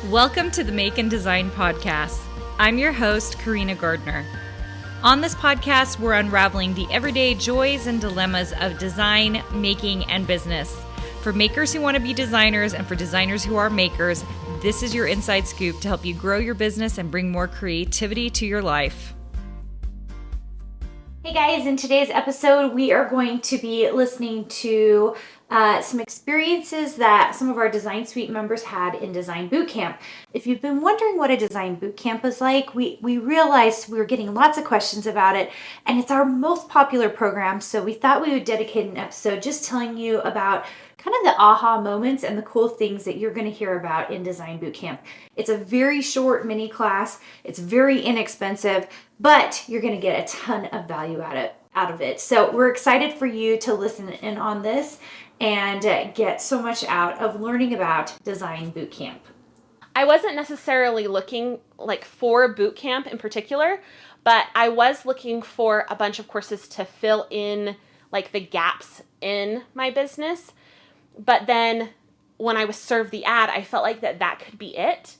Welcome to the Make and Design podcast. I'm your host, Carina Gardner. On this podcast, we're unraveling the everyday joys and dilemmas of design, making, and business. For makers who want to be designers and for designers who are makers, this is your inside scoop to help you grow your business and bring more creativity to your life. Hey guys, in today's episode, we are going to be listening to some experiences that some of our Design Suite members had in Design Bootcamp. If you've been wondering what a Design Bootcamp is like, we realized we were getting lots of questions about it, and it's our most popular program, so we thought we would dedicate an episode just telling you about kind of the aha moments and the cool things that you're going to hear about in Design Bootcamp. It's a very short mini class. It's very inexpensive, but you're going to get a ton of value out of it. So we're excited for you to listen in on this and get so much out of learning about Design Bootcamp. I wasn't necessarily looking for bootcamp in particular, but I was looking for a bunch of courses to fill in the gaps in my business. But then when I was served the ad, I felt like that could be it.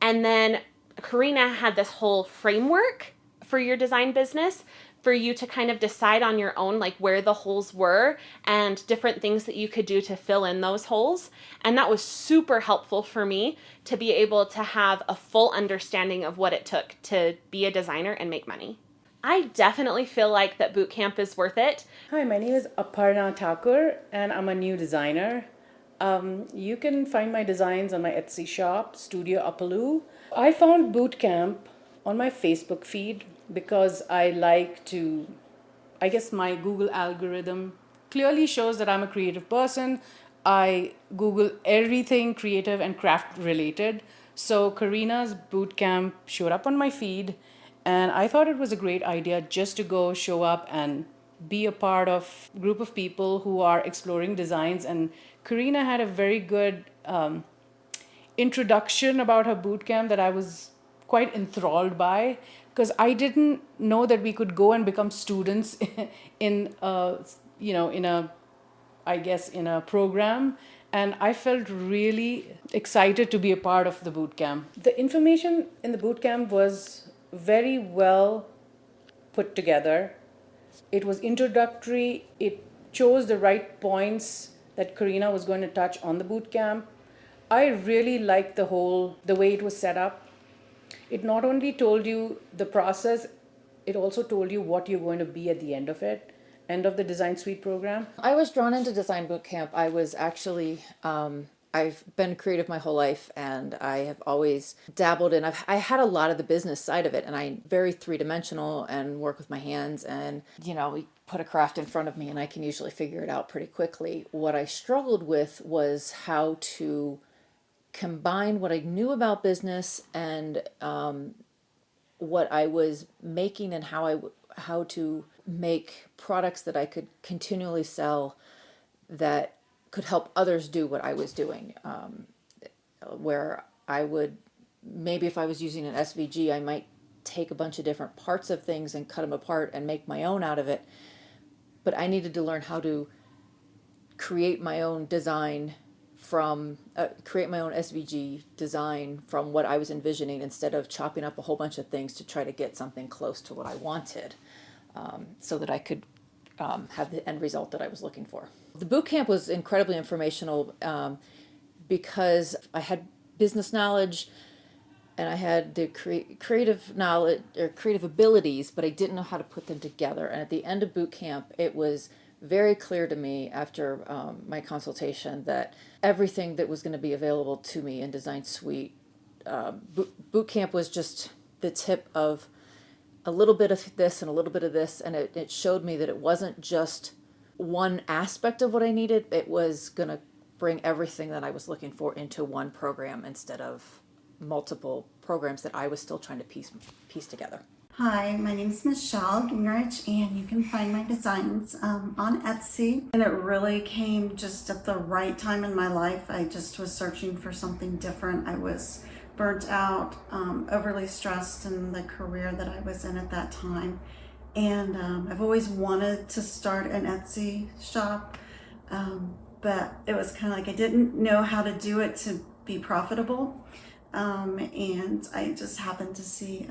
And then Carina had this whole framework for your design business for you to kind of decide on your own, where the holes were and different things that you could do to fill in those holes. And that was super helpful for me to be able to have a full understanding of what it took to be a designer and make money. I definitely feel like that bootcamp is worth it. Hi, my name is Aparna Thakur and I'm a new designer. You can find my designs on my Etsy shop, Studio Apaloo. I found bootcamp on my Facebook feed because I guess my Google algorithm clearly shows that I'm a creative person. I Google everything creative and craft related. So Carina's bootcamp showed up on my feed. And I thought it was a great idea just to go show up and be a part of a group of people who are exploring designs. And Carina had a very good introduction about her bootcamp that I was quite enthralled by, because I didn't know that we could go and become students in a program. And I felt really excited to be a part of the bootcamp. The information in the bootcamp was very well put together. It was introductory. It chose the right points that Carina was going to touch on the bootcamp. I really liked the way it was set up. It not only told you the process, it also told you what you're going to be at the end of the Design Suite program. I was drawn into Design Bootcamp. I was actually, I've been creative my whole life, and I have always dabbled in, I had a lot of the business side of it, and I'm very three-dimensional and work with my hands, and, we put a craft in front of me and I can usually figure it out pretty quickly. What I struggled with was how to combine what I knew about business and what I was making and how to make products that I could continually sell that could help others do what I was doing. Where I would, maybe if I was using an SVG, I might take a bunch of different parts of things and cut them apart and make my own out of it. But I needed to learn how to create my own design create my own SVG design from what I was envisioning, instead of chopping up a whole bunch of things to try to get something close to what I wanted, so that I could have the end result that I was looking for. The bootcamp was incredibly informational because I had business knowledge and I had the creative knowledge or creative abilities, but I didn't know how to put them together. And at the end of bootcamp, it was very clear to me after my consultation that everything that was going to be available to me in Design Suite, bootcamp was just the tip of a little bit of this and a little bit of this, and it showed me that it wasn't just one aspect of what I needed. It was going to bring everything that I was looking for into one program instead of multiple programs that I was still trying to piece together. Hi, my name is Michelle Gingrich, and you can find my designs on Etsy. And it really came just at the right time in my life. I just was searching for something different. I was burnt out, overly stressed in the career that I was in at that time. And I've always wanted to start an Etsy shop, but it was kind of I didn't know how to do it to be profitable. and I just happened to see,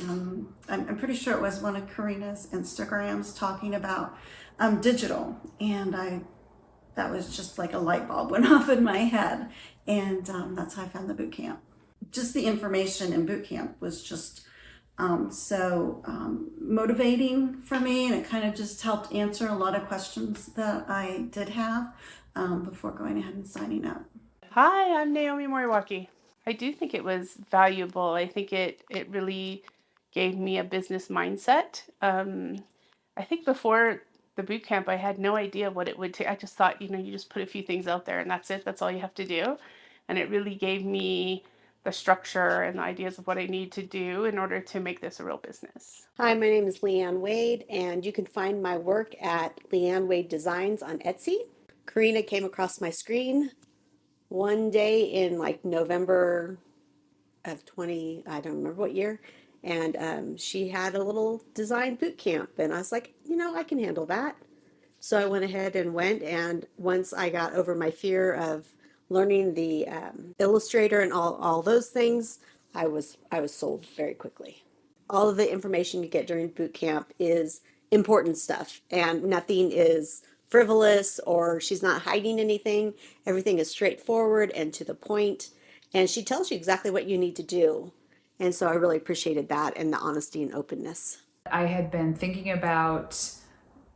I'm pretty sure it was one of Carina's Instagrams talking about digital, and that was just like a light bulb went off in my head, and that's how I found the boot camp. Just the information in boot camp was just so motivating for me, and it kind of just helped answer a lot of questions that I did have before going ahead and signing up. Hi, I'm Naomi Moriwaki. I do think it was valuable. I think it really gave me a business mindset. I think before the boot camp, I had no idea what it would take. I just thought, you just put a few things out there and that's it. That's all you have to do. And it really gave me the structure and the ideas of what I need to do in order to make this a real business. Hi, my name is Leanne Wade, and you can find my work at Leanne Wade Designs on Etsy. Carina came across my screen one day in like November of I don't remember what year, and she had a little design boot camp, and I was like, I can handle that. So I went ahead and went, and once I got over my fear of learning the Illustrator and all those things, I was sold very quickly. All of the information you get during boot camp is important stuff, and nothing is frivolous or she's not hiding anything. Everything is straightforward and to the point, and she tells you exactly what you need to do. And so I really appreciated that and the honesty and openness. I had been thinking about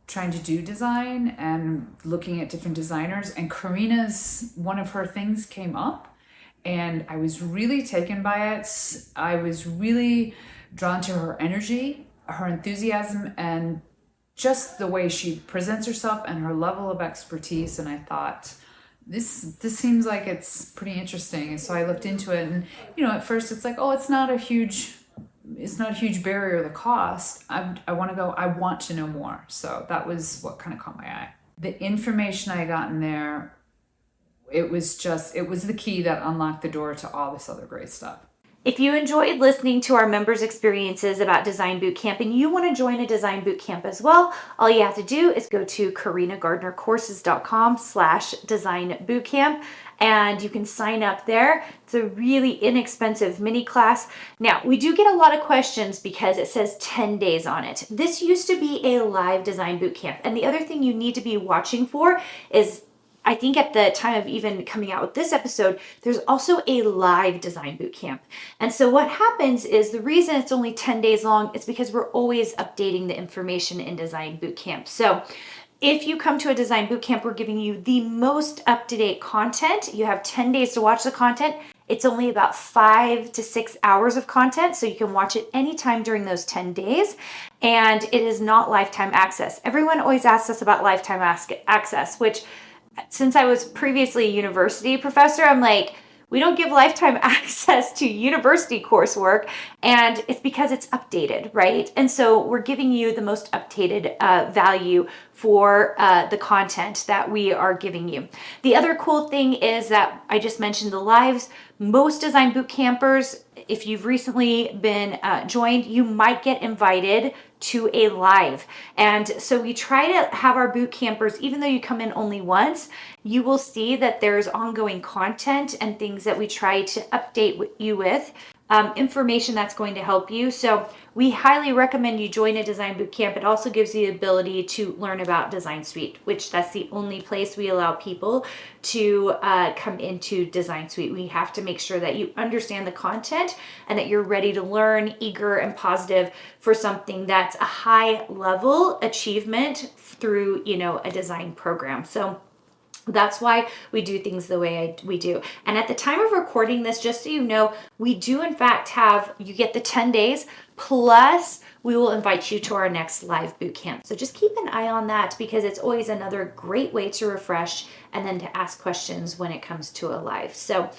trying to do design and looking at different designers, and Carina's, one of her things came up, and I was really taken by it. I was really drawn to her energy, her enthusiasm, and just the way she presents herself and her level of expertise. And I thought, this seems like it's pretty interesting. And so I looked into it, and at first it's like, oh, it's not a huge barrier, the cost. I want to know more. So that was what kind of caught my eye. The information I got in there, it was the key that unlocked the door to all this other great stuff. If you enjoyed listening to our members' experiences about Design Bootcamp and you want to join a Design Bootcamp as well, all you have to do is go to carinagardnercourses.com/Design Bootcamp, and you can sign up there. It's a really inexpensive mini class. Now, we do get a lot of questions because it says 10 days on it. This used to be a live Design Bootcamp, and the other thing you need to be watching for is, I think at the time of even coming out with this episode, there's also a live Design Bootcamp. And so what happens is, the reason it's only 10 days long is because we're always updating the information in Design Bootcamp. So if you come to a Design Bootcamp, we're giving you the most up-to-date content. You have 10 days to watch the content. It's only about 5 to 6 hours of content, so you can watch it anytime during those 10 days. And it is not lifetime access. Everyone always asks us about lifetime access, which, since I was previously a university professor, I'm like, we don't give lifetime access to university coursework, and it's because it's updated, right? And so we're giving you the most updated value for the content that we are giving you. The other cool thing is that I just mentioned the lives. Most Design Boot Campers, if you've recently been joined, you might get invited to a live. And so we try to have our boot campers, even though you come in only once, you will see that there's ongoing content and things that we try to update you with, information that's going to help you. So we highly recommend you join a Design Bootcamp. It also gives you the ability to learn about Design Suite, which that's the only place we allow people to come into Design Suite. We have to make sure that you understand the content and that you're ready to learn, eager and positive for something that's a high level achievement through, a design program. So that's why we do things the way we do. And at the time of recording this, just so you know, we do in fact you get the 10 days, plus we will invite you to our next live boot camp. So just keep an eye on that, because it's always another great way to refresh and then to ask questions when it comes to a live. So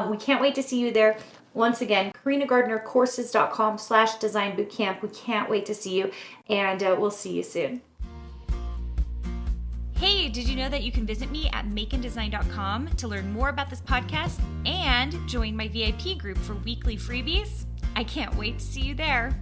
we can't wait to see you there. Once again, carinagardnercourses.com/Design Bootcamp. We can't wait to see you, and we'll see you soon. Hey, did you know that you can visit me at makeanddesign.com to learn more about this podcast and join my VIP group for weekly freebies? I can't wait to see you there.